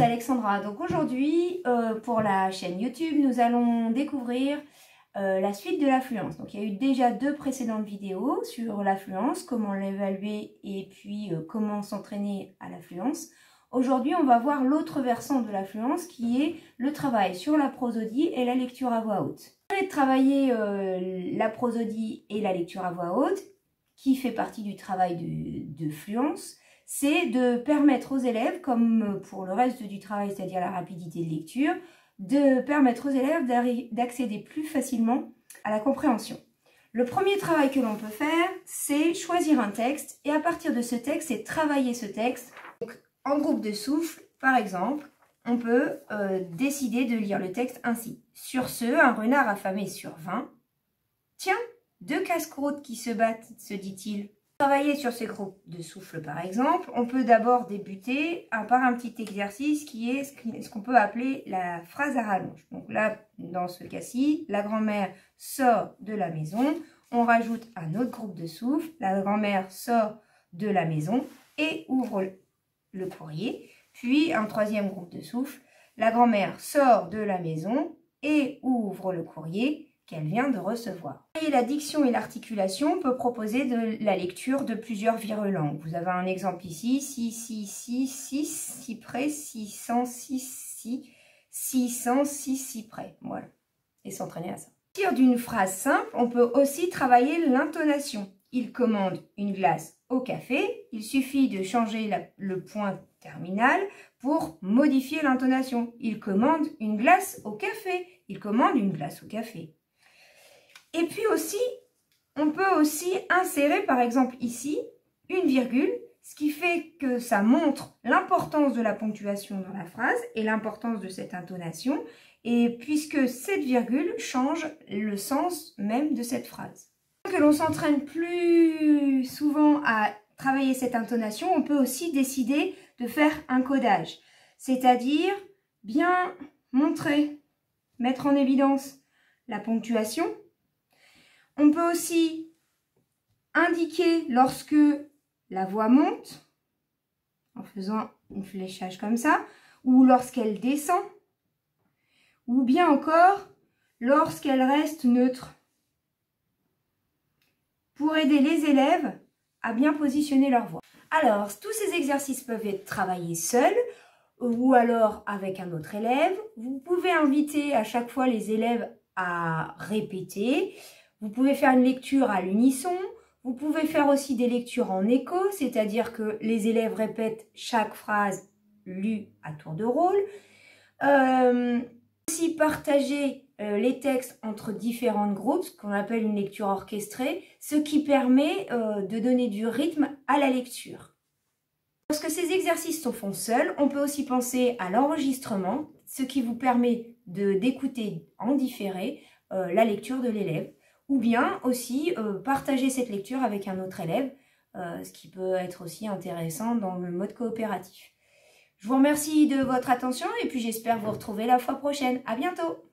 Alexandra. Donc aujourd'hui, pour la chaîne YouTube, nous allons découvrir la suite de l'affluence. Donc il y a eu déjà 2 précédentes vidéos sur l'affluence, comment l'évaluer et puis comment s'entraîner à l'affluence. Aujourd'hui, on va voir l'autre versant de l'affluence qui est le travail sur la prosodie et la lecture à voix haute. Je vais travailler la prosodie et la lecture à voix haute, qui fait partie du travail de fluence. C'est de permettre aux élèves, comme pour le reste du travail, c'est-à-dire la rapidité de lecture, de permettre aux élèves d'accéder plus facilement à la compréhension. Le premier travail que l'on peut faire, c'est choisir un texte et à partir de ce texte, c'est travailler ce texte. Donc, en groupe de souffle, par exemple, on peut décider de lire le texte ainsi. Sur ce, un renard affamé sur 20. Tiens, 2 casse-croûtes qui se battent, se dit-il. Travailler sur ces groupes de souffle par exemple, on peut d'abord débuter par un petit exercice qui est ce qu'on peut appeler la phrase à rallonge. Donc là, dans ce cas-ci, la grand-mère sort de la maison, on rajoute un autre groupe de souffle, la grand-mère sort de la maison et ouvre le courrier, puis un 3e groupe de souffle, la grand-mère sort de la maison et ouvre le courrier qu'elle vient de recevoir. Et la diction et l'articulation peut proposer de la lecture de plusieurs virelangues. Vous avez un exemple ici, si près, 600, si, 600, si près. Voilà. Et s'entraîner à ça. À partir d'une phrase simple, on peut aussi travailler l'intonation. Il commande une glace au café. Il suffit de changer le point terminal pour modifier l'intonation. Il commande une glace au café. Il commande une glace au café. Et puis aussi, on peut aussi insérer par exemple ici une virgule, ce qui fait que ça montre l'importance de la ponctuation dans la phrase et l'importance de cette intonation, et puisque cette virgule change le sens même de cette phrase. Pour que l'on s'entraîne plus souvent à travailler cette intonation, on peut aussi décider de faire un codage, c'est-à-dire bien montrer, mettre en évidence la ponctuation. On peut aussi indiquer lorsque la voix monte, en faisant un fléchage comme ça, ou lorsqu'elle descend, ou bien encore lorsqu'elle reste neutre, pour aider les élèves à bien positionner leur voix. Alors, tous ces exercices peuvent être travaillés seuls, ou alors avec un autre élève. Vous pouvez inviter à chaque fois les élèves à répéter. Vous pouvez faire une lecture à l'unisson, vous pouvez faire aussi des lectures en écho, c'est-à-dire que les élèves répètent chaque phrase lue à tour de rôle. Aussi partager les textes entre différents groupes, ce qu'on appelle une lecture orchestrée, ce qui permet de donner du rythme à la lecture. Lorsque ces exercices se font seuls, on peut aussi penser à l'enregistrement, ce qui vous permet d'écouter en différé la lecture de l'élève. Ou bien aussi partager cette lecture avec un autre élève, ce qui peut être aussi intéressant dans le mode coopératif. Je vous remercie de votre attention et puis j'espère vous retrouver la fois prochaine. À bientôt!